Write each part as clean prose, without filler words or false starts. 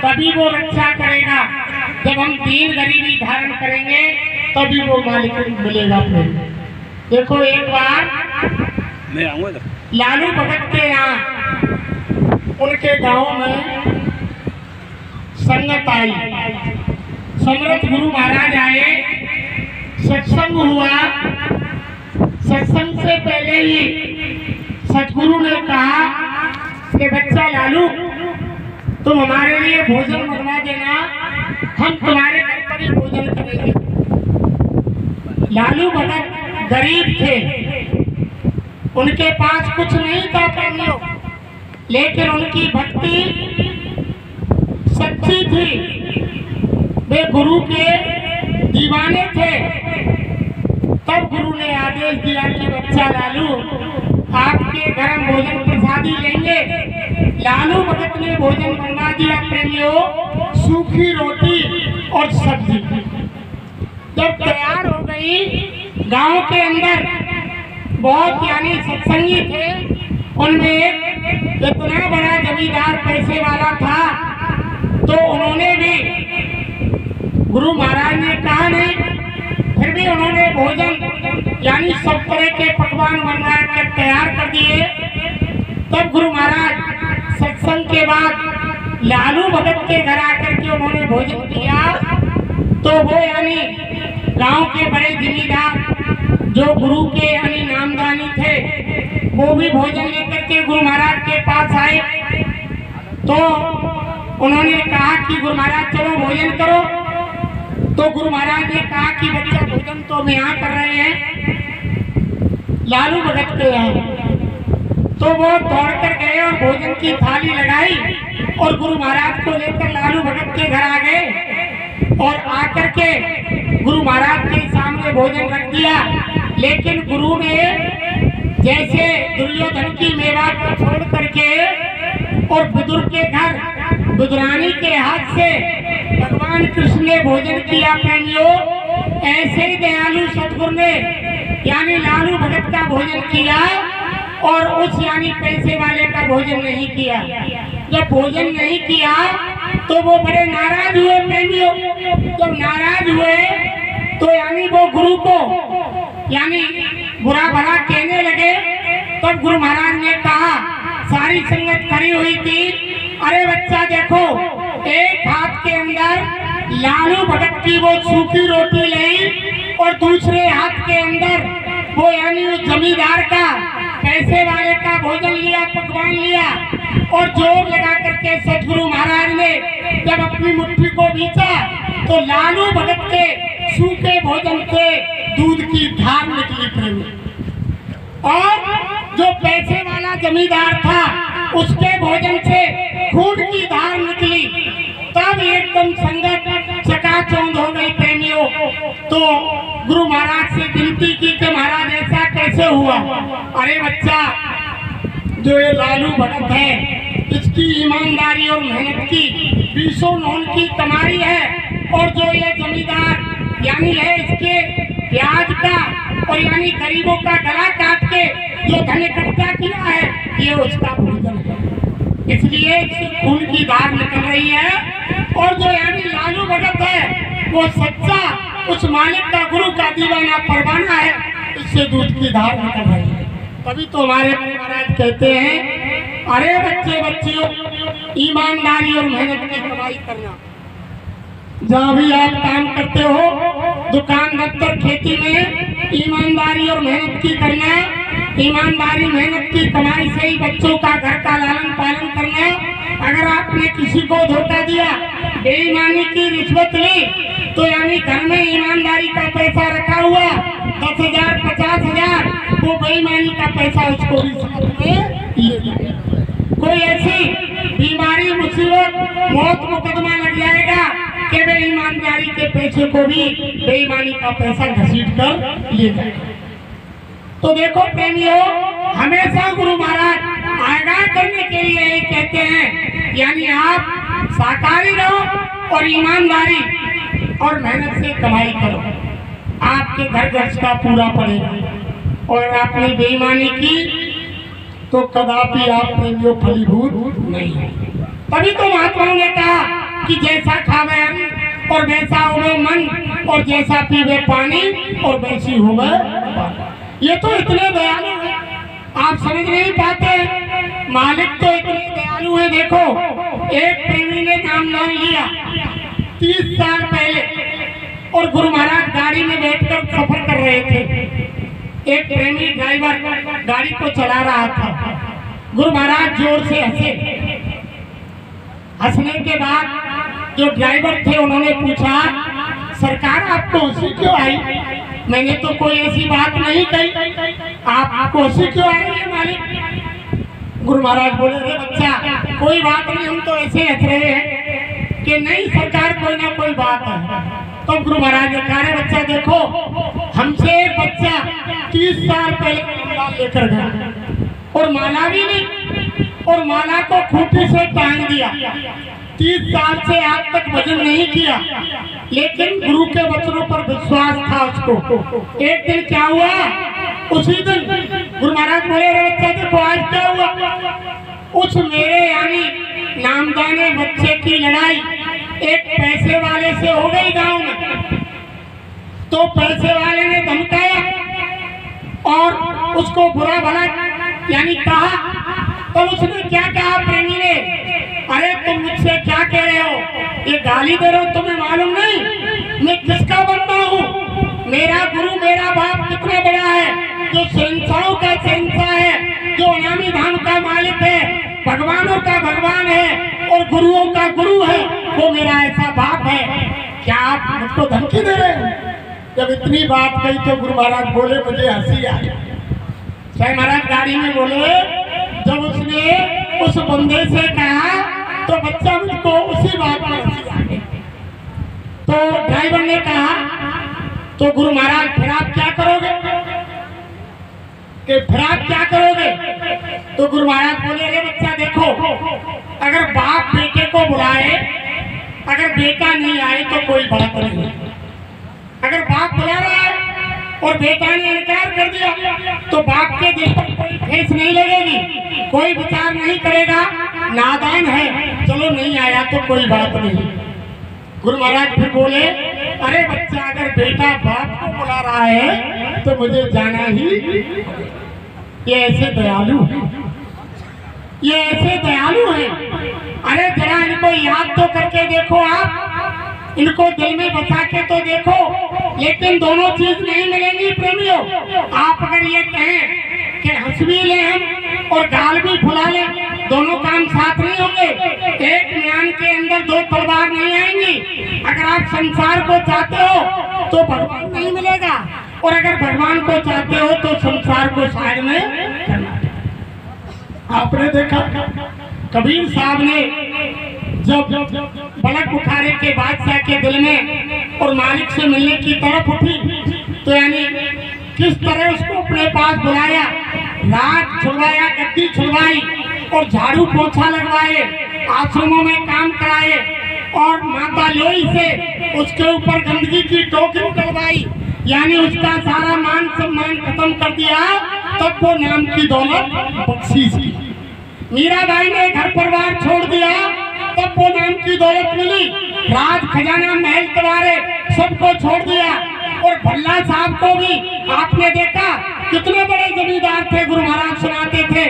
तभी वो रक्षा करेगा। जब हम दीन गरीबी धारण करेंगे तभी वो मालिक मिलेगा अपने। देखो एक बार मैं आऊँगा लालू भगत के यहाँ उनके गांव में संगत आई, समर्थ गुरु महाराज आए, सत्संग हुआ। सत्संग से पहले ही सतगुरु ने कहा कि बच्चा लालू तुम हमारे लिए भोजन बनवा देना, हम तुम्हारे घर पर ही भोजन करेंगे। लालू भगत गरीब थे, उनके पास कुछ नहीं था प्रेमियों, लेकिन उनकी भक्ति सच्ची थी, वे गुरु के दीवाने थे। तब गुरु ने आदेश दिया कि बच्चा लालू आपके घर हम भोजन प्रसादी लेंगे। लालू भगत ने भोजन बनवा दिया प्रेमियों, सूखी रोटी और सब्जी। जब तैयार हो गई, गांव के अंदर बहुत यानी सत्संगी थे, उनमें एक इतना बड़ा जमींदार पैसे वाला था, तो उन्होंने भी गुरु महाराज ने कहा नहीं, फिर भी उन्होंने भोजन यानी सब तरह के पकवान बनवा कर तैयार कर दिए। तब गुरु महाराज सत्संग के बाद लालू भगत के घर आकर के उन्होंने भोजन किया। तो वो यानी गांव के बड़े जिम्मेदार जो गुरु के यानी नामदानी थे, वो भी भोजन लेकर के गुरु महाराज के पास आए। तो उन्होंने कहा कि गुरु महाराज चलो भोजन करो। तो गुरु महाराज ने कहा कि बच्चा भोजन तो हम यहाँ कर रहे हैं, लालू भगत के यहाँ। तो वो दौड़ कर गए और भोजन की थाली लगाई और गुरु महाराज को लेकर लालू भगत के घर आ गए और आकर के गुरु महाराज के सामने भोजन रख दिया। लेकिन गुरु ने जैसे दुर्योधन की मेवा को छोड़ करके और बुजुर्ग के घर बुजुरानी के हाथ से भगवान कृष्ण ने भोजन किया प्रेमियों, ऐसे ही दयालु सतगुरु ने यानी लालू भगत का भोजन किया और उस यानी पैसे वाले का भोजन नहीं किया। जब भोजन नहीं किया तो वो बड़े नाराज हुए प्रेमियों। जब नाराज हुए तो यानी वो गुरु को यानी बुरा भला कहने लगे। तब गुरु महाराज ने कहा, सारी संगत खड़ी हुई थी, अरे बच्चा देखो, एक हाथ के अंदर लालू भगत की वो सूखी रोटी ली और दूसरे हाथ के अंदर वो यानी उस जमींदार का पैसे वाले का भोजन लिया, पकवान लिया। और जोर लगा करके सतगुरु महाराज ने जब अपनी मुट्ठी को बीचा तो लालू भगत के सूखे भोजन से दूध की धार निकली प्रेमी, और जो पैसे वाला जमींदार था उसके भोजन से खून की धार निकली। तब एकदम संगत चकाचौंध हो गई प्रेमियों। तो गुरु महाराज से विनती की कि महाराज ऐसा कैसे हुआ? अरे बच्चा, जो ये लालू भगत है इसकी ईमानदारी और मेहनत की 20 नौन की कमाई है, और जो ये जमींदार यानी है इसके ब्याज का और यानी गरीबों का गला काट के जो धन इकट्ठा किया है, ये उसका भोजन है, इसलिए खून की धार निकल रही है। और जो यानी लालू भगत है वो सच्चा उस मालिक का गुरु का दीवाना परवाना है, इससे दूध की धार निकल रही है। तभी तो हमारे महाराज कहते हैं, अरे बच्चे बच्चियों, ईमानदारी और मेहनत की कमाई करना। जहाँ भी आप काम करते हो, दुकान दफ्तर खेती में, ईमानदारी और मेहनत की करना। ईमानदारी मेहनत की कमाई से ही बच्चों का घर का लालन पालन करना। अगर आपने किसी को धोखा दिया, बेईमानी की रिश्वत ली, तो यानी घर में ईमानदारी का पैसा रखा हुआ 10,000 50,000, वो बेईमानी का पैसा उसको भी साथ में ले जाएगा। कोई ऐसी बीमारी मुसीबत मौत मुकदमा लग जाएगा कि वे ईमानदारी के पैसे को भी बेईमानी का पैसा घसीट कर ले जाएगा। तो देखो प्रेमियों, हमेशा गुरु महाराज आगाह करने के लिए यही कहते हैं, यानी आप साकारी रहो और ईमानदारी और मेहनत से कमाई करो, आपके घर खर्च का पूरा पड़ेगा। और आपने बेईमानी की तो कदापि आप प्रेमियों फलीभूत नहीं है। तभी तो महात्माओं ने कहा कि जैसा खावे अन्न और वैसा होवे मन, और जैसा पीवे पानी और वैसी होवे बात। ये तो इतने दयालु है, आप समझ नहीं पाते। मालिक तो इतने दयालु है। देखो, एक प्रेमी ने नामदान लिया 30 साल पहले, और गुरु महाराज गाड़ी में बैठकर सफर कर रहे थे। एक प्रेमी ड्राइवर गाड़ी को चला रहा था। गुरु महाराज जोर से हंसे। हंसने के बाद जो ड्राइवर थे उन्होंने पूछा, सरकार आपको हंसी क्यों आई? मैंने तो कोई ऐसी बात नहीं कही, आपको हंसी क्यों आ रही है मालिक? गुरु महाराज बोले, अरे बच्चा कोई बात नहीं, हम तो ऐसे हंस रहे हैं कि नहीं सरकार कोई ना कोई बात है। तो गुरु महाराज ने कहा, बच्चा देखो, हमसे एक बच्चा 30 साल पहले माला लेकर गया और माला भी नहीं, और माला को खूंटी से टांग दिया। 30 साल से आज तक भजन नहीं किया, लेकिन गुरु के वचनों पर विश्वास था उसको। एक दिन क्या हुआ, उसी दिन गुरु महाराज बोले, अरे बच्चा देखो आज क्या हुआ। उस मेरे यानी नामदाने बच्चे की लड़ाई एक पैसे वाले से हो गई गांव में। तो पैसे वाले ने धमकाया और उसको बुरा भला यानी कहा। तो उसने क्या कहा प्रेमी ने, अरे तुम मुझसे क्या कह रहे हो, ये गाली दे रहे हो, तुम्हें मालूम नहीं मैं किसका बंदा हूँ? मेरा गुरु मेरा बाप कितना बड़ा है, जो शहंशाहों का शहंशाह है, जो अनामी धाम का मालिक है, भगवानों का भगवान है और गुरुओं का गुरु है, वो मेरा ऐसा बाप है। क्या आप मुझको धमकी दे रहे हैं? जब इतनी बात कही तो गुरु महाराज बोले, मुझे हंसी आई। साईं महाराज गाड़ी में बोले, जब उसने उस बंदे से कहा तो बच्चा मुझको उसी बात में हंसी आ गई। तो ड्राइवर ने कहा, तो गुरु महाराज फिर आप क्या करोगे, कि फिर आप क्या करोगे? तो गुरु महाराज बोले, अरे बच्चा देखो, अगर बाप बेटे को बुलाए, अगर बेटा नहीं आए तो कोई बात नहीं। अगर बाप बुला रहा है और बेटा ने इनकार कर दिया तो बाप के दिल पर कोई ठेस नहीं लगेगी, कोई विचार नहीं करेगा, नादान है, चलो नहीं आया तो कोई बात नहीं। गुरु महाराज फिर बोले, अरे बच्चा अगर बेटा बाप को बुला रहा है तो मुझे जाना ही। ये ऐसे दयालु है, ये ऐसे दयालु है। अरे जरा इनको याद तो करके देखो, आप इनको दिल में बसा के तो देखो। लेकिन दोनों चीज नहीं मिलेंगी प्रेमियों। आप अगर ये कहें कि हंस भी ले हम और गाल भी फुला ले, दोनों काम साथ नहीं होंगे। एक म्यान के अंदर दो तलवार नहीं आएंगी। अगर आप संसार को चाहते हो तो भगवान नहीं मिलेगा, और अगर भगवान को चाहते हो तो संसार को साइड में करना। आपने देखा कबीर साहब ने जब बलक बुखारे के बादशाह के दिल में और मालिक से मिलने की तरफ उठी, तो यानी किस तरह उसको अपने पास बुलाया, रात छुड़वाया, गद्दी छुड़वाई और झाड़ू पोछा लगवाए, आश्रमों में काम कराए और माता लोई से उसके ऊपर गंदगी की टोकरी डलवाई, यानी उसका सारा मान सम्मान खत्म कर दिया। तब वो नाम की दौलत बख्शीश की। मीराबाई ने घर परिवार छोड़ दिया, तब वो नाम की दौलत मिली। राज खजाना महल तवारे सबको छोड़ दिया। और भल्ला साहब को भी आपने देखा, कितने बड़े जमींदार थे, गुरु महाराज सुनाते थे।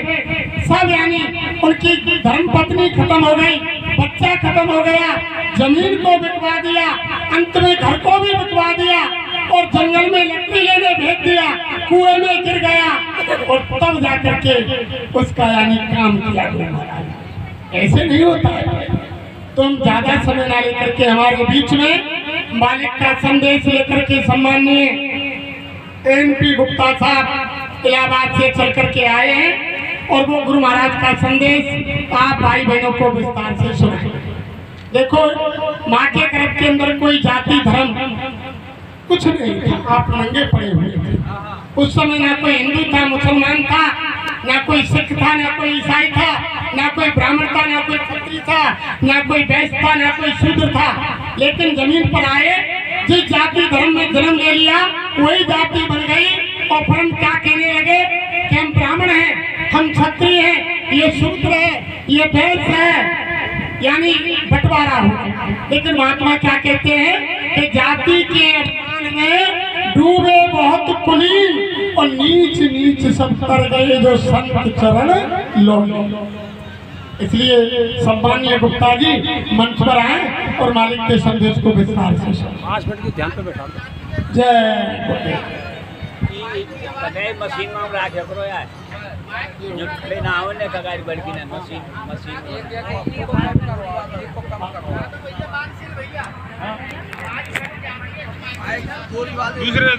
सब यानी उनकी धर्म पत्नी खत्म हो गई, बच्चा खत्म हो गया, जमीन को बिकवा दिया, अंत में घर को भी बिकवा दिया और जंगल में लकड़ी लेने भेज दिया, कुएं में गिर गया और तब जाकर के उसका यानी काम किया गुरु महाराज। ऐसे नहीं होता है। तुम ज्यादा समय ना लेकर के हमारे बीच में मालिक का संदेश लेकर के सम्माननीय MP गुप्ता साहब इलाहाबाद से चल करके आए हैं और वो गुरु महाराज का संदेश आप भाई बहनों को विस्तार से सुनाएं। देखो, माँ के गर्भ के अंदर कोई जाति धर्म कुछ नहीं था, आप नंगे पड़े हुए थे। उस समय ना कोई हिंदू था, मुसलमान था, ना कोई सिख था, ना कोई ईसाई था, ना कोई ब्राह्मण था, ना कोई क्षत्रिय था, ना कोई वैश्य था, ना कोई शूद्र था। लेकिन जमीन पर आए, जिस जाति धर्म में जन्म ले लिया वही जाति बन गई। और फिर हम क्या कहने लगे कि हम ब्राह्मण हैं, हम क्षत्रिय हैं, ये शूद्र है, ये वैश्य है। यानी बंटवारा हो। लेकिन महात्मा क्या कहते हैं कि जाति के अपमान में डूबे बहुत कुलीन और नीच नीच सब तर गए जो संत चरण लौटे। इसलिए सम्मानीय गुप्ता जी मंच पर आए और मालिक के संदेश को विस्तार से सुनाएं। ध्यान पे बैठा जय मशीन में राखे करो यार जो लेना हो ने कगारी बड़की ना मशीन दूसरे